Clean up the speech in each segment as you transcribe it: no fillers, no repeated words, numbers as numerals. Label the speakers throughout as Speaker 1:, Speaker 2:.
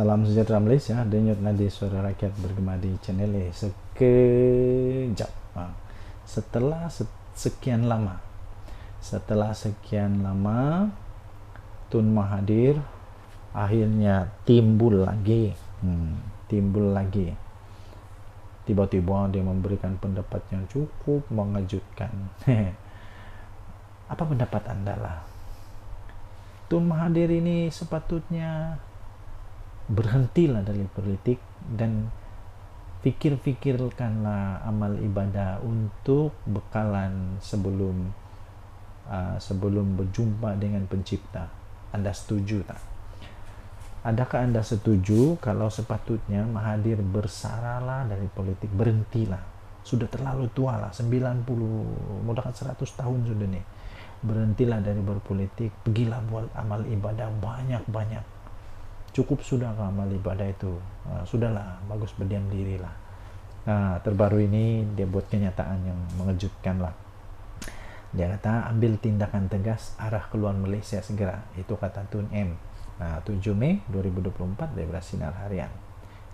Speaker 1: Salam sejahtera Malaysia, denyut nadi suara rakyat bergema di channel ini sekejap. Setelah sekian lama Tun Mahathir akhirnya timbul lagi. Tiba-tiba dia memberikan pendapat yang cukup mengejutkan. Apa pendapat anda lah? Tun Mahathir ini sepatutnya berhentilah dari politik dan fikirkanlah amal ibadah untuk bekalan sebelum berjumpa dengan pencipta. Anda setuju tak? Adakah anda setuju kalau sepatutnya Mahathir bersaralah dari politik, berhentilah? Sudah terlalu tua lah, 90, mudah 100 tahun sudah nih. Berhentilah dari berpolitik, pergilah buat amal ibadah banyak-banyak. Cukup sudah ke amal ibadah itu. Sudahlah, bagus berdiam diri lah. Terbaru ini dia buat kenyataan yang mengejutkan lah. Dia kata ambil tindakan tegas arah keluar Malaysia segera. Itu kata Tun M. 7 Mei 2024 dia bersinar harian.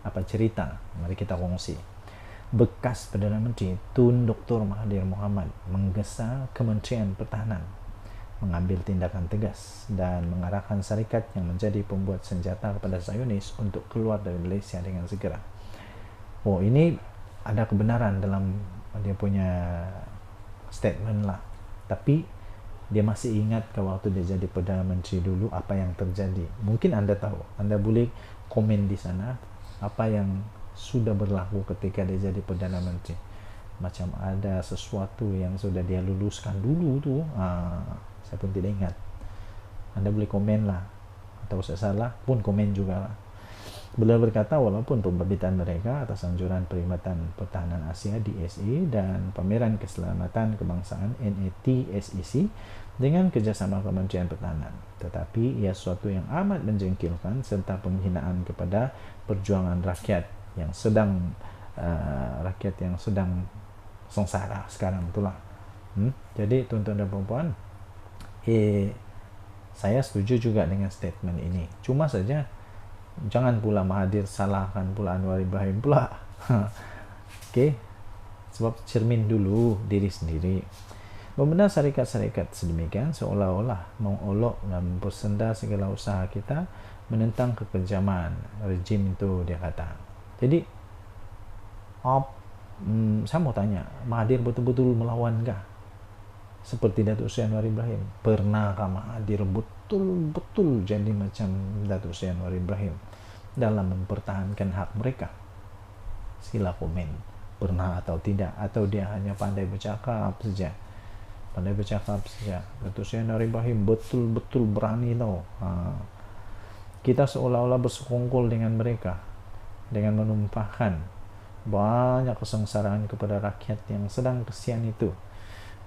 Speaker 1: Apa cerita? Mari kita kongsi. Bekas Perdana Menteri Tun Dr. Mahathir Mohamad menggesa Kementerian Pertahanan mengambil tindakan tegas dan mengarahkan syarikat yang menjadi pembuat senjata kepada Zionis untuk keluar dari Malaysia dengan segera. Ini ada kebenaran dalam dia punya statement lah. Tapi dia masih ingat ke waktu dia jadi Perdana Menteri dulu apa yang terjadi. Mungkin anda tahu, anda boleh komen di sana apa yang sudah berlaku ketika dia jadi Perdana Menteri. Macam ada sesuatu yang sudah dia luluskan dulu tuh. Saya pun tidak ingat. Anda boleh komen lah, atau saya salah pun komen juga lah. Beliau berkata walaupun pemberbitan mereka atas anjuran Perkhidmatan Pertahanan Asia DSA dan Pameran Keselamatan Kebangsaan NATSEC dengan kerjasama Kementerian Pertahanan, tetapi ia sesuatu yang amat menjengkelkan serta penghinaan kepada perjuangan rakyat yang sedang sengsara sekarang itulah. Jadi tuan-tuan dan puan-puan, saya setuju juga dengan statement ini. Cuma saja jangan pula Mahathir salahkan pula Anwar Ibrahim pula. Sebab cermin dulu diri sendiri. Membenar syarikat-syarikat sedemikian seolah-olah mengolok dan mempersenda segala usaha kita menentang kekejaman rejim itu, dia kata. Jadi saya mau tanya, Mahathir betul-betul melawankah? Seperti Datuk Seri Anwar Ibrahim. Pernahkah Mahathir betul-betul jadi macam Datuk Seri Anwar Ibrahim dalam mempertahankan hak mereka? Sila komen. Pernah atau tidak? Atau dia hanya pandai bercakap saja? Datuk Seri Anwar Ibrahim betul-betul berani tau. Kita seolah-olah bersekongkol dengan mereka dengan menumpahkan banyak kesengsaraan kepada rakyat yang sedang kesian itu,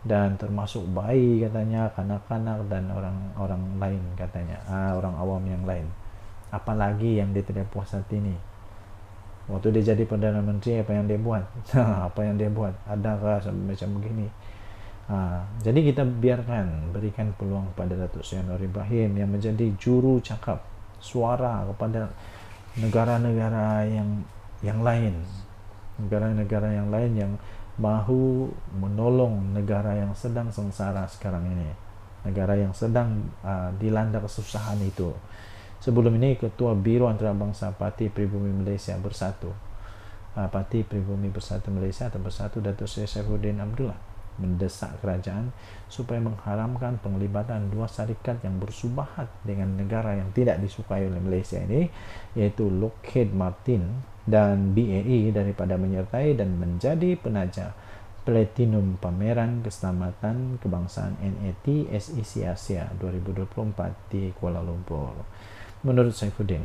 Speaker 1: dan termasuk bayi katanya, kanak-kanak dan orang lain katanya, orang awam yang lain. Apalagi yang dia tidak puas hati ini. Waktu dia jadi Perdana Menteri, apa yang dia buat? Adakah macam begini? Jadi kita berikan peluang kepada Datuk Seri Anwar Ibrahim yang menjadi juru cakap suara kepada negara-negara yang lain, yang mahu menolong negara yang sedang sengsara sekarang ini, negara yang sedang dilanda kesusahan itu. Sebelum ini Ketua Biro Antarabangsa Parti Pribumi Malaysia Bersatu, Parti Pribumi Bersatu Malaysia atau Bersatu, Datuk Seri Saifuddin Abdullah mendesak kerajaan supaya mengharamkan penglibatan dua syarikat yang bersubahat dengan negara yang tidak disukai oleh Malaysia ini, yaitu Lockheed Martin dan BAE, daripada menyertai dan menjadi penaja Platinum Pameran Keselamatan Kebangsaan NATSEC Asia 2024 di Kuala Lumpur. Menurut Saifuddin,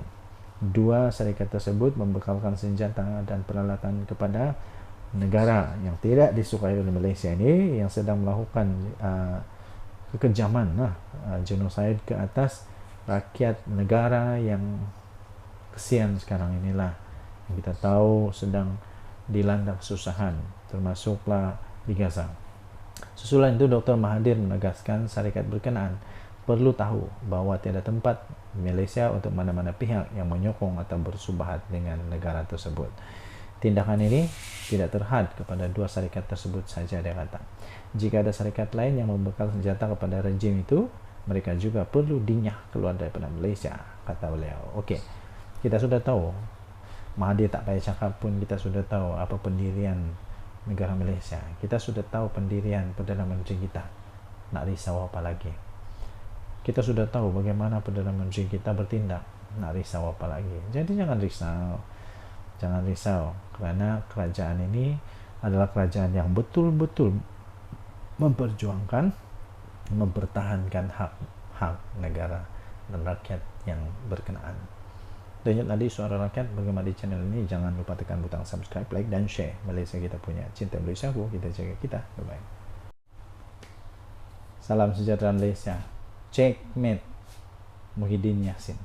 Speaker 1: dua syarikat tersebut membekalkan senjata dan peralatan kepada negara yang tidak disukai oleh Malaysia ini, yang sedang melakukan kekejaman, genosid ke atas rakyat negara yang kesian sekarang inilah, yang kita tahu sedang dilanda kesusahan, termasuklah di Gaza. Susulan itu Dr. Mahathir menegaskan syarikat berkenaan perlu tahu bahwa tiada tempat Malaysia untuk mana-mana pihak yang menyokong atau bersubahat dengan negara tersebut. Tindakan ini tidak terhad kepada dua syarikat tersebut saja, dia kata. Jika ada syarikat lain yang membekal senjata kepada rejim itu, mereka juga perlu dinyah keluar daripada Malaysia, kata beliau. Okey, kita sudah tahu, Mahathir tak payah cakap pun kita sudah tahu apa pendirian negara Malaysia. Kita sudah tahu pendirian Perdana Menteri kita. Nak risau apa lagi? Kita sudah tahu bagaimana Perdana Menteri kita bertindak. Nak risau apa lagi? Jadi jangan risau. Jangan risau, kerana kerajaan ini adalah kerajaan yang betul-betul memperjuangkan, mempertahankan hak negara dan rakyat yang berkenaan. Dan tadi Suara Rakyat bergema di channel ini. Jangan lupa tekan butang subscribe, like dan share. Malaysia kita punya, cinta Malaysia aku, kita jaga kita. Bye-bye. Salam sejahtera Malaysia. Checkmate Muhyiddin Yassin.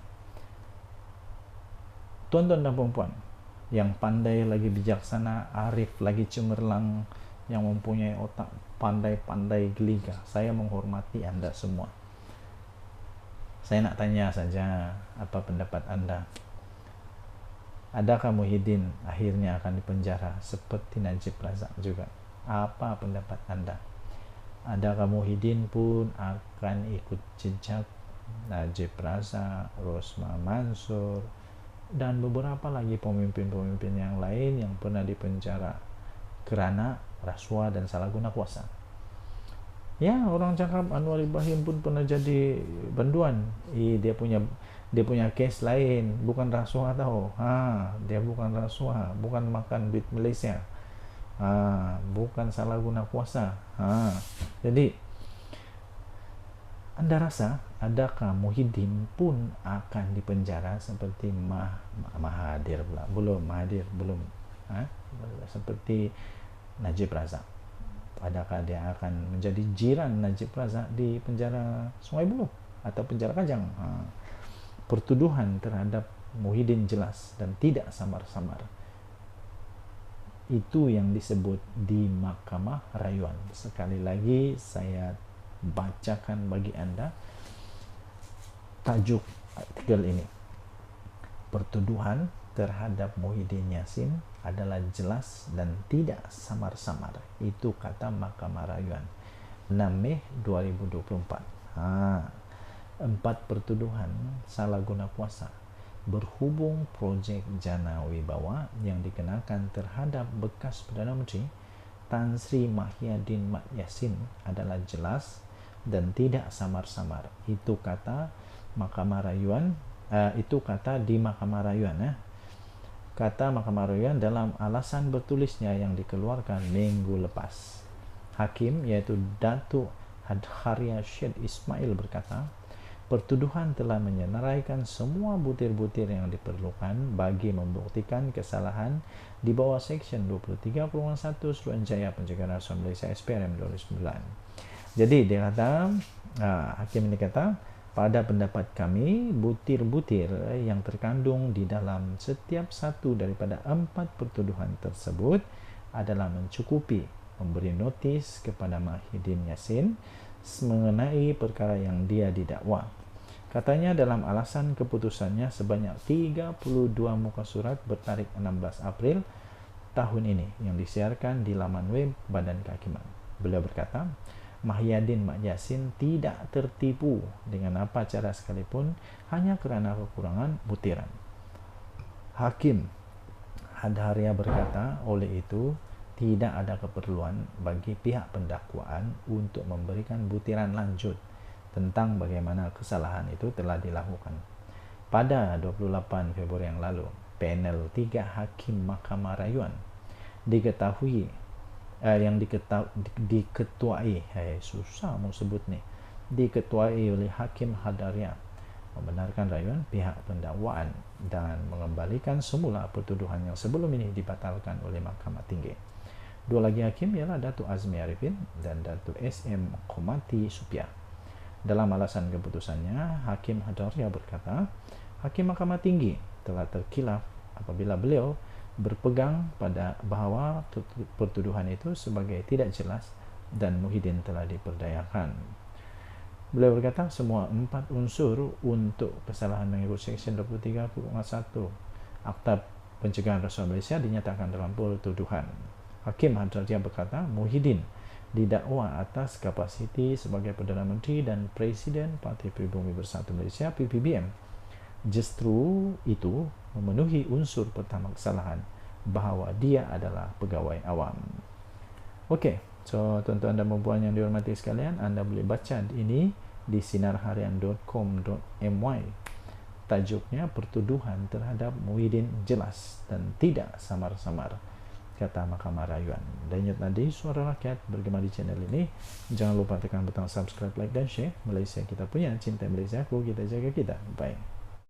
Speaker 1: Tuan-tuan dan puan-puan yang pandai lagi bijaksana, arif lagi cemerlang, yang mempunyai otak pandai-pandai geligah, saya menghormati anda semua. Saya nak tanya saja, apa pendapat anda? Adakah Muhyiddin akhirnya akan dipenjara seperti Najib Razak juga? Apa pendapat anda? Adakah Muhyiddin pun akan ikut jejak Najib Razak, Rosmah Mansur, dan beberapa lagi pemimpin-pemimpin yang lain yang pernah dipenjara kerana rasuah dan salah guna kuasa? Ya, orang cakap Anwar Ibrahim pun pernah jadi banduan. Dia punya kes lain, bukan rasuah tahu. Dia bukan rasuah, bukan makan duit Malaysia. Bukan salah guna kuasa. Jadi anda rasa adakah Muhyiddin pun akan dipenjara seperti Mahathir pula? Mahathir belum. Seperti Najib Razak. Adakah dia akan menjadi jiran Najib Razak di penjara Sungai Buloh atau penjara Kajang? Pertuduhan terhadap Muhyiddin jelas dan tidak samar-samar. Itu yang disebut di Mahkamah Rayuan. Sekali lagi saya bacakan bagi anda tajuk artikel ini. Pertuduhan terhadap Muhyiddin Yassin adalah jelas dan tidak samar-samar. Itu kata Mahkamah Rayuan 6 Mei 2024. 4 pertuduhan salah guna kuasa berhubung projek Jana Wibawa yang dikenakan terhadap bekas Perdana Menteri Tan Sri Muhyiddin Mat Yassin adalah jelas dan tidak samar-samar. Itu kata Mahkamah Rayuan. Itu kata di Mahkamah Rayuan. Kata Mahkamah Rayuan dalam alasan bertulisnya yang dikeluarkan minggu lepas. Hakim iaitu Datuk Hadharia Syed Ismail berkata, pertuduhan telah menyenaraikan semua butir-butir yang diperlukan bagi membuktikan kesalahan di bawah Seksyen 23.1 Suruhanjaya Pencegahan Rasuah Malaysia SPRM 2009. Jadi dia kata, hakim ini kata, pada pendapat kami, butir-butir yang terkandung di dalam setiap satu daripada 4 pertuduhan tersebut adalah mencukupi memberi notis kepada Muhyiddin Yassin mengenai perkara yang dia didakwa. Katanya dalam alasan keputusannya sebanyak 32 muka surat bertarikh 16 April tahun ini yang disiarkan di laman web Badan Kehakiman. Beliau berkata, Muhyiddin Mat Yassin tidak tertipu dengan apa cara sekalipun hanya kerana kekurangan butiran. Hakim Hadharia berkata, oleh itu tidak ada keperluan bagi pihak pendakwaan untuk memberikan butiran lanjut tentang bagaimana kesalahan itu telah dilakukan. Pada 28 Februari yang lalu, panel 3 Hakim Mahkamah Rayuan diketuai oleh Hakim Hadharia membenarkan rayuan pihak pendakwaan dan mengembalikan semula pertuduhan yang sebelum ini dibatalkan oleh Mahkamah Tinggi. Dua lagi hakim ialah Datuk Azmi Arifin dan Datuk SM Komati Supia. Dalam alasan keputusannya, Hakim Hadharia berkata, Hakim Mahkamah Tinggi telah terkilaf apabila beliau berpegang pada bahawa pertuduhan itu sebagai tidak jelas dan Muhyiddin telah diperdayakan. Beliau berkata semua 4 unsur untuk kesalahan mengikut Seksyen 23.1 Akta Pencegahan Rasuah Malaysia dinyatakan terlampau tuduhan. Hakim Hadrajah berkata Muhyiddin didakwa atas kapasiti sebagai Perdana Menteri dan Presiden Parti Pribumi Bersatu Malaysia PPBM. Justru itu memenuhi unsur pertama kesalahan, bahawa dia adalah pegawai awam. Okey, so tuan-tuan dan puan yang dihormati sekalian, anda boleh baca ini di sinarharian.com.my. Tajuknya pertuduhan terhadap Muhyiddin jelas dan tidak samar-samar, kata Mahkamah Rayuan. Dan ingat nanti Suara Rakyat bergema di channel ini. Jangan lupa tekan butang subscribe, like dan share. Malaysia kita punya, cinta Malaysia aku, kita jaga kita. Bye.